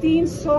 300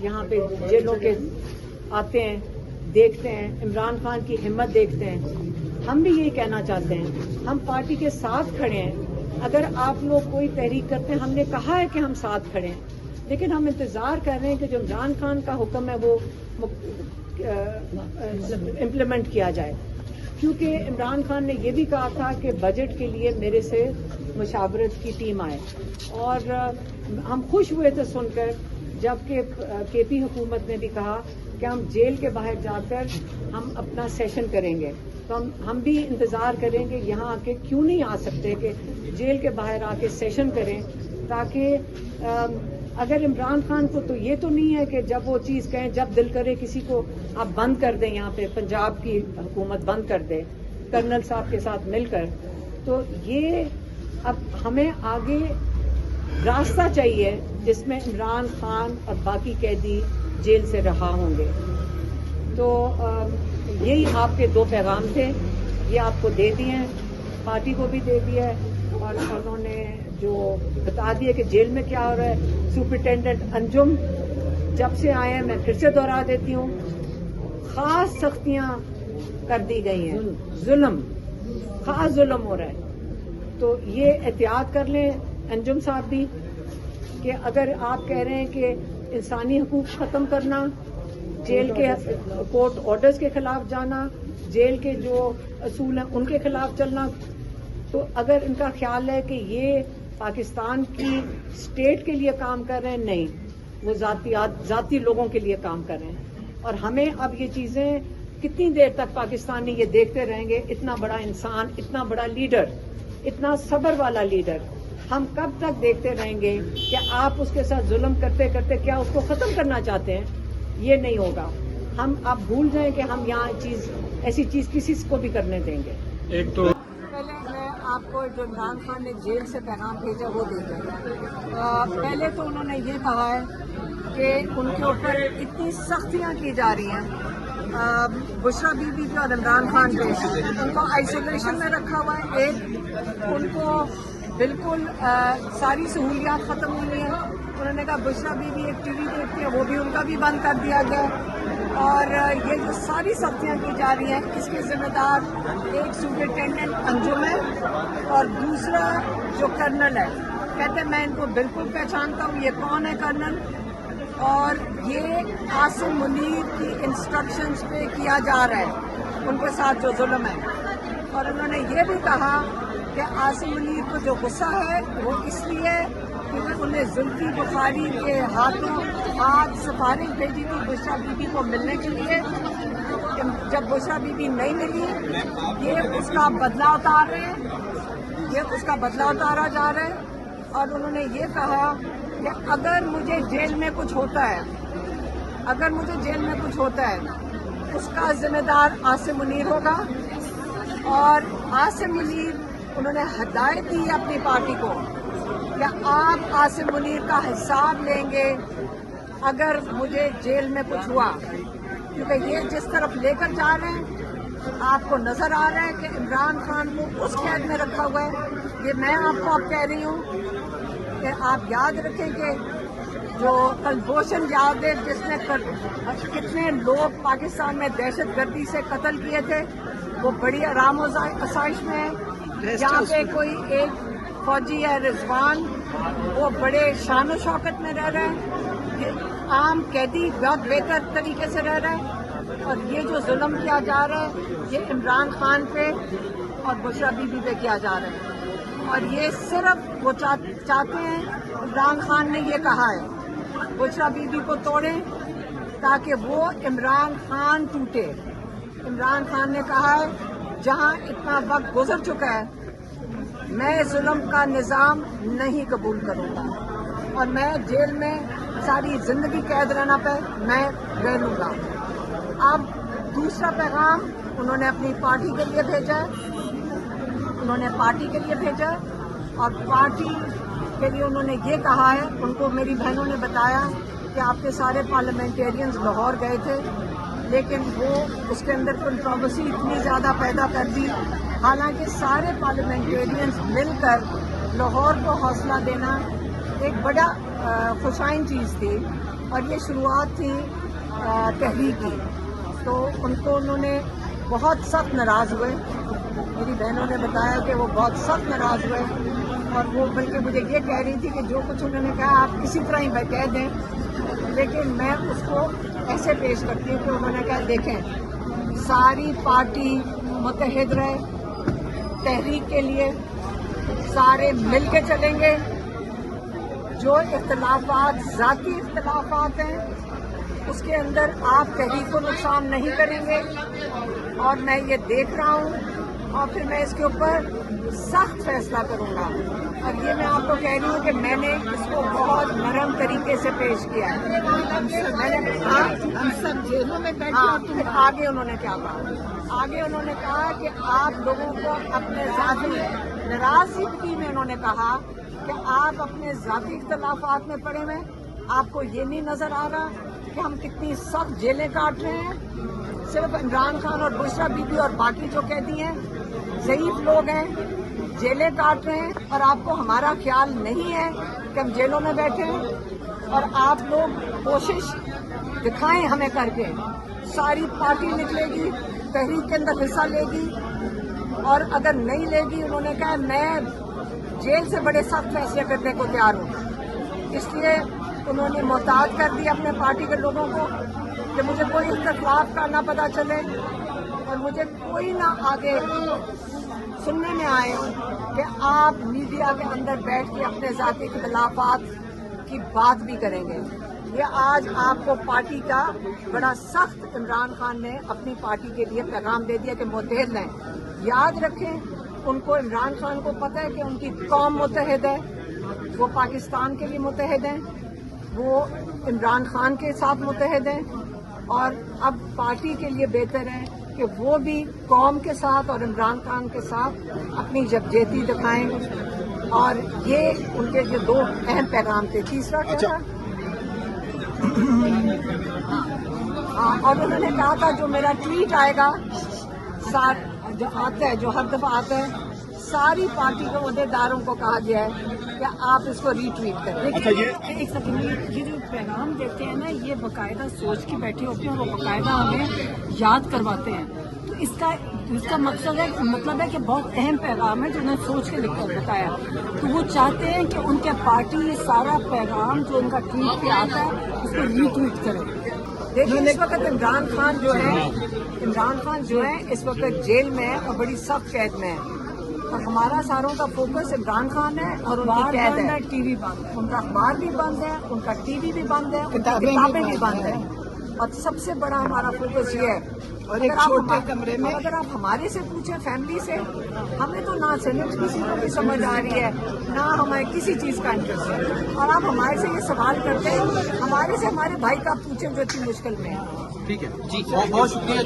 یہاں پہ جیلوں کے آتے ہیں، دیکھتے ہیں، عمران خان کی ہمت دیکھتے ہیں. ہم بھی یہی کہنا چاہتے ہیں، ہم پارٹی کے ساتھ کھڑے ہیں. اگر آپ لوگ کوئی تحریک کرتے ہیں، ہم نے کہا ہے کہ ہم ساتھ کھڑے ہیں، لیکن ہم انتظار کر رہے ہیں کہ جو عمران خان کا حکم ہے وہ امپلیمنٹ کیا جائے. کیونکہ عمران خان نے یہ بھی کہا تھا کہ بجٹ کے لیے میرے سے مشاورت کی ٹیم آئے، اور ہم خوش ہوئے تھے سن کر جبکہ کے پی حکومت نے بھی کہا کہ ہم جیل کے باہر جا کر ہم اپنا سیشن کریں گے. تو ہم بھی انتظار کریں گے یہاں آ کے کیوں نہیں آ سکتے کہ جیل کے باہر آ کے سیشن کریں، تاکہ اگر عمران خان کو تو یہ تو نہیں ہے کہ جب وہ چیز کہیں جب دل کرے کسی کو آپ بند کر دیں، یہاں پہ پنجاب کی حکومت بند کر دے کرنل صاحب کے ساتھ مل کر. تو یہ اب ہمیں آگے راستہ چاہیے جس میں عمران خان اور باقی قیدی جیل سے رہا ہوں گے. تو یہی آپ کے 2 پیغام تھے، یہ آپ کو دے دیے ہیں، پارٹی کو بھی دے دیا ہے، اور انہوں نے جو بتا دیا کہ جیل میں کیا ہو رہا ہے. سپرنٹینڈنٹ انجم جب سے آئے ہیں، میں پھر سے دوہرا دیتی ہوں، خاص سختیاں کر دی گئی ہیں، ظلم، خاص ظلم ہو رہا ہے. تو یہ احتیاط کر لیں انجم صاحب بھی کہ اگر آپ کہہ رہے ہیں کہ انسانی حقوق ختم کرنا، جیل کے کورٹ آرڈرز کے خلاف جانا، جیل کے جو اصول ہیں ان کے خلاف چلنا، تو اگر ان کا خیال ہے کہ یہ پاکستان کی اسٹیٹ کے لیے کام کر رہے ہیں، نہیں، وہ ذاتی لوگوں کے لیے کام کر رہے ہیں. اور ہمیں اب یہ چیزیں کتنی دیر تک پاکستانی یہ دیکھتے رہیں گے؟ اتنا بڑا انسان، اتنا بڑا لیڈر، اتنا صبر والا لیڈر، ہم کب تک دیکھتے رہیں گے کہ آپ اس کے ساتھ ظلم کرتے کرتے کیا اس کو ختم کرنا چاہتے ہیں؟ یہ نہیں ہوگا. ہم آپ بھول جائیں کہ ہم یہاں ایسی چیز کسی کو بھی کرنے دیں گے. ایک تو پہلے میں آپ کو جو عمران خان نے جیل سے پیغام بھیجا وہ دے دیں. پہلے تو انہوں نے یہ کہا ہے کہ ان کے اوپر اتنی سختیاں کی جا رہی ہیں، بشرا بی بی اور عمران خان پہ، ان کو آئسولیشن میں رکھا ہوا ہے. ایک ان کو بالکل ساری سہولیات ختم ہوئی ہیں. انہوں نے کہا بشرا بی بی ایک ٹی وی دیکھتی ہے، وہ بھی ان کا بھی بند کر دیا گیا. اور یہ جو ساری سختیاں کی جا رہی ہیں اس کے ذمہ دار ایک سپرنٹینڈنٹ انجم ہے، اور دوسرا جو کرنل ہے، کہتے ہیں میں ان کو بالکل پہچانتا ہوں، یہ کون ہے کرنل، اور یہ عاصم منیر کی انسٹرکشنز پہ کیا جا رہا ہے ان کے ساتھ جو ظلم ہے. اور انہوں نے یہ بھی کہا کہ عاصم منیر کو جو غصہ ہے وہ اس لیے کیونکہ انہیں زلفی بخاری کے ہاتھوں آج سفارش بھیجی تھی بشرا بی بی کو ملنے کے لیے. جب بشرا بی بی نہیں ملی، یہ اس کا بدلہ اتار رہے ہیں، یہ اس کا بدلہ اتارا جا رہا ہے. اور انہوں نے یہ کہا کہ اگر مجھے جیل میں کچھ ہوتا ہے، اگر مجھے جیل میں کچھ ہوتا ہے اس کا ذمہ دار عاصم منیر ہوگا. اور عاصم منیر، انہوں نے ہدایت دی اپنی پارٹی کو کہ آپ عاصم منیر کا حساب لیں گے اگر مجھے جیل میں کچھ ہوا، کیونکہ یہ جس طرف لے کر جا رہے ہیں آپ کو نظر آ رہا ہے کہ عمران خان کو اس قید میں رکھا ہوا ہے. یہ میں آپ کو اب کہہ رہی ہوں کہ آپ یاد رکھیں کہ جو کلبھوشن جادیو جس نے کتنے لوگ پاکستان میں دہشت گردی سے قتل کیے تھے، وہ بڑی آرام و آسائش میں ہے. جہاں پہ کوئی ایک فوجی ہے رضوان، وہ بڑے شان و شوکت میں رہ رہے ہیں. یہ عام قیدی بہت بہتر طریقے سے رہ رہا ہے. اور یہ جو ظلم کیا جا رہا ہے یہ عمران خان پہ اور بشرا بی بی پہ کیا جا رہا ہے. اور یہ صرف وہ چاہتے ہیں، عمران خان نے یہ کہا ہے بشرا بی بی کو توڑیں تاکہ وہ عمران خان ٹوٹے. عمران خان نے کہا ہے جہاں اتنا وقت گزر چکا ہے میں ظلم کا نظام نہیں قبول کروں گا، اور میں جیل میں ساری زندگی قید رہنا پہ میں رہ لوں گا. اب دوسرا پیغام انہوں نے اپنی پارٹی کے لیے بھیجا ہے، انہوں نے پارٹی کے لیے بھیجا ہے، اور پارٹی کے لیے انہوں نے یہ کہا ہے، ان کو میری بہنوں نے بتایا کہ آپ کے سارے پارلیمنٹیرینز لاہور گئے تھے، لیکن وہ اس کے اندر کنٹروورسی اتنی زیادہ پیدا کر دی. حالانکہ سارے پارلیمنٹیرینز مل کر لاہور کو حوصلہ دینا ایک بڑا خوشائن چیز تھی. اور یہ شروعات تھی تحریک کی، تو ان کو انہوں نے بہت سخت ناراض ہوئے. میری بہنوں نے بتایا کہ وہ بہت سخت ناراض ہوئے، اور وہ بلکہ مجھے یہ کہہ رہی تھی کہ جو کچھ انہوں نے کہا آپ اسی طرح ہی کہہ دیں، لیکن میں اس کو ایسے پیش کرتی ہوں کہ انہوں نے کہا دیکھیں ساری پارٹی متحد رہے تحریک کے لیے، سارے مل کے چلیں گے، جو اختلافات ذاتی اختلافات ہیں اس کے اندر آپ تحریک کو نقصان نہیں کریں گے، اور میں یہ دیکھ رہا ہوں اور پھر میں اس کے اوپر سخت فیصلہ کروں گا. اور یہ میں آپ کو کہہ رہی ہوں کہ میں نے اس کو بہت نرم طریقے سے پیش کیا ہے. میں نے ہم سب جیلوں میں بیٹھے. آگے انہوں نے کیا کہا؟ آگے انہوں نے کہا کہ آپ لوگوں کو اپنے ذاتی ناراضگی میں انہوں نے کہا کہ آپ اپنے ذاتی اختلافات میں پڑے ہوئے، آپ کو یہ نہیں نظر آ رہا کہ ہم کتنی سخت جیلیں کاٹ رہے ہیں. صرف عمران خان اور بشرا بی بی اور باقی جو قیدی ہیں ضعیف لوگ ہیں جیلیں کاٹ رہے ہیں، اور آپ کو ہمارا خیال نہیں ہے کہ ہم جیلوں میں بیٹھے ہیں. اور آپ لوگ کوشش دکھائیں ہمیں کر کے. ساری پارٹی نکلے گی، تحریک کے اندر حصہ لے گی، اور اگر نہیں لے گی انہوں نے کہا میں جیل سے بڑے سخت فیصلے کرنے کو تیار ہوں. اس لیے انہوں نے محتاط کر دیا اپنے پارٹی کے لوگوں کو کہ مجھے کوئی اختلاف کا نہ پتہ چلے، اور مجھے کوئی نہ آگے سننے میں آئے کہ آپ میڈیا کے اندر بیٹھ کے اپنے ذاتی اختلافات کی بات بھی کریں گے. یہ آج آپ کو پارٹی کا بڑا سخت عمران خان نے اپنی پارٹی کے لیے پیغام دے دیا کہ متحد رہیں. یاد رکھیں ان کو عمران خان کو پتہ ہے کہ ان کی قوم متحد ہے، وہ پاکستان کے لیے متحد ہیں، وہ عمران خان کے ساتھ متحد ہیں، اور اب پارٹی کے لیے بہتر ہے کہ وہ بھی قوم کے ساتھ اور عمران خان کے ساتھ اپنی یکجہتی دکھائیں. اور یہ ان کے جو دو اہم پیغام تھے. تیسرا کیا تھا؟ اور انہوں نے کہا تھا جو میرا ٹویٹ آئے گا جو آتا ہے، جو ہر دفعہ آتا ہے، ساری پارٹی کے عہدیداروں کو کہا گیا ہے کہ آپ اس کو ری ٹویٹ کریں. ایک سیکنڈ، یہ جو پیغام دیتے ہیں نا یہ باقاعدہ سوچ کے بیٹھے ہوتے ہیں، وہ باقاعدہ ہمیں یاد کرواتے ہیں. تو اس کا مقصد ہے، مطلب ہے کہ بہت اہم پیغام ہے جو انہوں نے سوچ کے لکھ کر بتایا. تو وہ چاہتے ہیں کہ ان کے پارٹی یہ سارا پیغام جو ان کا ٹویٹ پہ آتا ہے اس کو ری ٹویٹ کرے. دیکھیں اس وقت عمران خان جو ہے اس وقت جیل میں ہے اور بڑی سخت قید میں ہے، اور ہمارا ساروں کا فوکس عمران خان ہے اور ان کی قید ہے. ٹی وی بند ہے، ان کا اخبار بھی بند ہے، ان کا ٹی وی بھی بند ہے، کتابیں بھی بند ہیں. اور سب سے بڑا ہمارا فوکس یہ ہے. اور ایک چھوٹے کمرے میں اگر آپ ہمارے سے پوچھیں فیملی سے، ہمیں تو نہ سینٹ کسی کو بھی سمجھ آ رہی ہے، نہ ہمیں کسی چیز کا انٹرسٹ ہے. اور آپ ہمارے سے یہ سوال کرتے ہیں، ہمارے سے ہمارے بھائی کا پوچھیں جو اتنی مشکل میں ہے. ٹھیک ہے جی، بہت شکریہ.